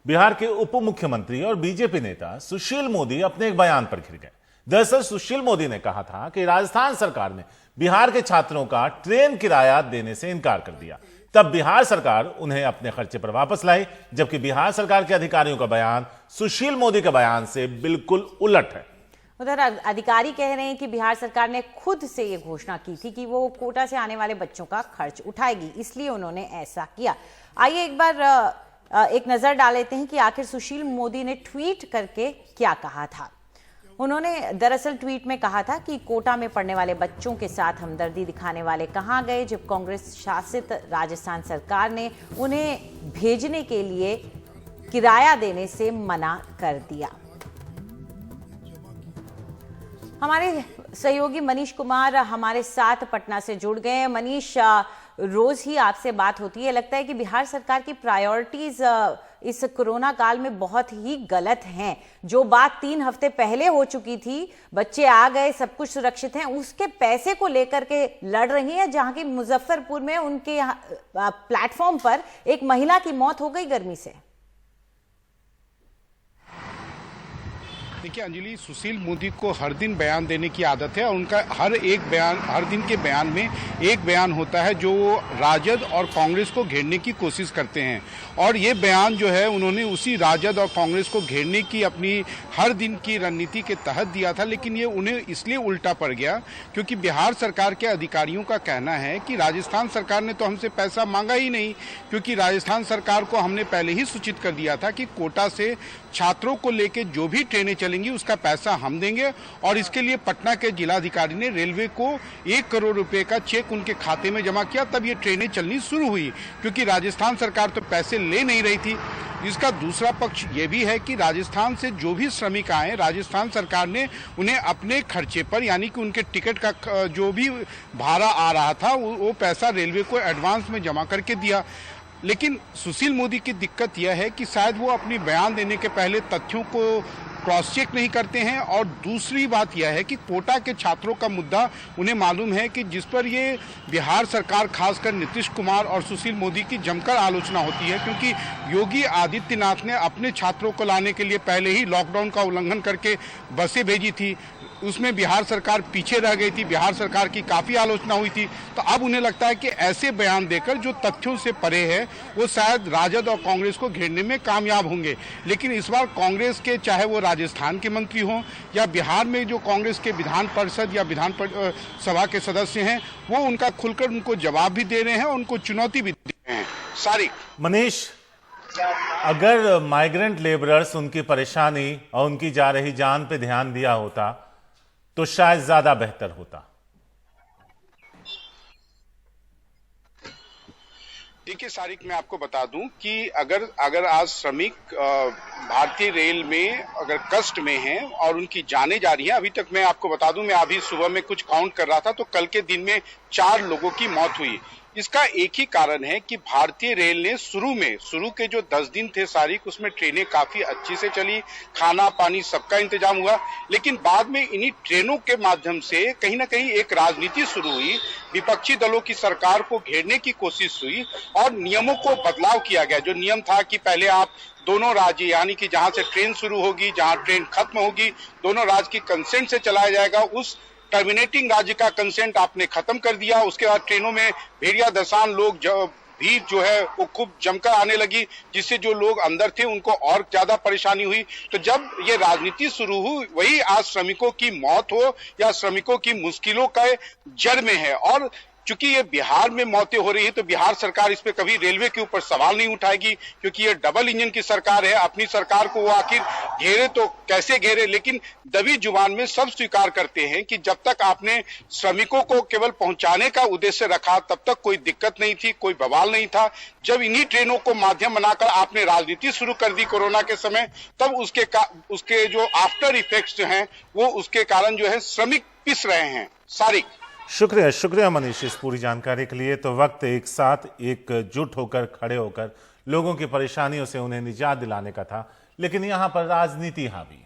बिहार के उप मुख्यमंत्री और बीजेपी नेता सुशील मोदी अपने एक बयान पर घिर गए। दरअसल सुशील मोदी ने कहा था कि राजस्थान सरकार ने बिहार के छात्रों का ट्रेन किराया देने से इनकार कर दिया। तब बिहार सरकार उन्हें अपने खर्चे पर वापस लाई, जबकि बिहार सरकार के अधिकारियों का बयान सुशील मोदी के बयान से बिल्कुल उलट है। उधर अधिकारी कह रहे हैं कि बिहार सरकार ने खुद से ये घोषणा की थी कि वो कोटा से आने वाले बच्चों का खर्च उठाएगी, इसलिए उन्होंने ऐसा किया। आइए एक बार एक नजर डाल लेते हैं कि आखिर सुशील मोदी ने ट्वीट करके क्या कहा था। उन्होंने दरअसल ट्वीट में कहा था कि कोटा में पढ़ने वाले बच्चों के साथ हमदर्दी दिखाने वाले कहां गए जब कांग्रेस शासित राजस्थान सरकार ने उन्हें भेजने के लिए किराया देने से मना कर दिया। हमारे सहयोगी मनीष कुमार हमारे साथ पटना से जुड़ गए हैं। मनीष, रोज ही आपसे बात होती है, लगता है कि बिहार सरकार की प्रायोरिटीज इस कोरोना काल में बहुत ही गलत हैं। जो बात 3 हफ्ते पहले हो चुकी थी, बच्चे आ गए, सब कुछ सुरक्षित हैं, उसके पैसे को लेकर के लड़ रही हैं, जहां की मुजफ्फरपुर में उनके प्लेटफॉर्म पर एक महिला की मौत हो गई गर्मी से। देखिए अंजलि, सुशील मोदी को हर दिन बयान देने की आदत है और उनका हर एक बयान, हर दिन के बयान में एक बयान होता है जो राजद और कांग्रेस को घेरने की कोशिश करते हैं। और ये बयान जो है उन्होंने उसी राजद और कांग्रेस को घेरने की अपनी हर दिन की रणनीति के तहत दिया था, लेकिन ये उन्हें इसलिए उल्टा पड़ गया क्योंकि बिहार सरकार के अधिकारियों का कहना है कि राजस्थान सरकार ने तो हमसे पैसा मांगा ही नहीं, क्योंकि राजस्थान सरकार को हमने पहले ही सूचित कर दिया था कि कोटा से छात्रों को लेकर जो भी ट्रेनें चलेंगी उसका पैसा हम देंगे। और इसके लिए पटना के जिलाधिकारी ने रेलवे को 1 करोड़ रुपए का चेक उनके खाते में जमा किया, तब ये ट्रेनें चलनी शुरू हुई, क्योंकि राजस्थान सरकार तो पैसे ले नहीं रही थी। इसका दूसरा पक्ष ये भी है कि राजस्थान से जो भी श्रमिक आए, राजस्थान सरकार ने उन्हें अपने खर्चे पर, यानी कि उनके टिकट का जो भी भाड़ा आ रहा था वो पैसा रेलवे को एडवांस में जमा करके दिया। लेकिन सुशील मोदी की दिक्कत यह है कि शायद वो अपनी बयान देने के पहले तथ्यों को क्रॉस चेक नहीं करते हैं। और दूसरी बात यह है कि कोटा के छात्रों का मुद्दा उन्हें मालूम है कि जिस पर ये बिहार सरकार, खासकर नीतीश कुमार और सुशील मोदी की जमकर आलोचना होती है, क्योंकि योगी आदित्यनाथ ने अपने छात्रों को लाने के लिए पहले ही लॉकडाउन का उल्लंघन करके बसें भेजी थी, उसमें बिहार सरकार पीछे रह गई थी, बिहार सरकार की काफ़ी आलोचना हुई थी। तो अब उन्हें लगता है कि ऐसे बयान देकर जो तथ्यों से परे है वो शायद राजद और कांग्रेस को घेरने में कामयाब होंगे। लेकिन इस बार कांग्रेस के, चाहे वो राजस्थान के मंत्री हों या बिहार में जो कांग्रेस के विधान परिषद या विधान सभा के सदस्य हैं, वो उनका खुलकर उनको जवाब भी दे रहे हैं, उनको चुनौती भी दे रहे हैं। सारी मनीष, अगर माइग्रेंट लेबरर्स उनकी परेशानी और उनकी जा रही जान पे ध्यान दिया होता तो शायद ज्यादा बेहतर होता। देखिए सारिक, मैं आपको बता दूं कि अगर आज श्रमिक भारतीय रेल में अगर कष्ट में हैं और उनकी जाने जा रही हैं, अभी तक मैं आपको बता दूं, मैं अभी सुबह में कुछ काउंट कर रहा था तो कल के दिन में 4 लोगों की मौत हुई। इसका एक ही कारण है कि भारतीय रेल ने शुरू के जो 10 दिन थे सारिक, उसमें ट्रेनें काफी अच्छी से चली, खाना पानी सबका इंतजाम हुआ, लेकिन बाद में इन्हीं ट्रेनों के माध्यम से कहीं ना कहीं एक राजनीति शुरू हुई, विपक्षी दलों की सरकार को घेरने की कोशिश हुई और नियमों को बदलाव किया गया। जो नियम था कि पहले आप दोनों राज्य, यानी कि जहां से ट्रेन शुरू होगी, जहां ट्रेन खत्म होगी, दोनों राज्य की कंसेंट से चलाया जाएगा, उस टर्मिनेटिंग राज्य का कंसेंट आपने खत्म कर दिया। उसके बाद ट्रेनों में भेड़िया दसान लोग भीड़ जो है वो खूब जमकर आने लगी, जिससे जो लोग अंदर थे उनको और ज्यादा परेशानी हुई। तो जब ये राजनीति शुरू हुई, वही आज श्रमिकों की मौत हो या श्रमिकों की मुश्किलों का जड़ में है। और चूंकि ये बिहार में मौतें हो रही है तो बिहार सरकार इस पे कभी रेलवे के ऊपर सवाल नहीं उठाएगी, क्योंकि ये डबल इंजन की सरकार है। अपनी सरकार को वो आखिर घेरे तो कैसे घेरे, लेकिन दबी जुबान में सब स्वीकार करते हैं कि जब तक आपने श्रमिकों को केवल पहुंचाने का उद्देश्य रखा तब तक कोई दिक्कत नहीं थी, कोई बवाल नहीं था। जब इन्हीं ट्रेनों को माध्यम बनाकर आपने राजनीति शुरू कर दी कोरोना के समय, तब उसके जो आफ्टर इफेक्ट्स जो हैं वो उसके कारण जो है श्रमिक पिस रहे हैं। सारिक, शुक्रिया मनीष इस पूरी जानकारी के लिए। तो वक्त एक साथ एकजुट होकर खड़े होकर लोगों की परेशानियों से उन्हें निजात दिलाने का था, लेकिन यहां पर राजनीति हावी।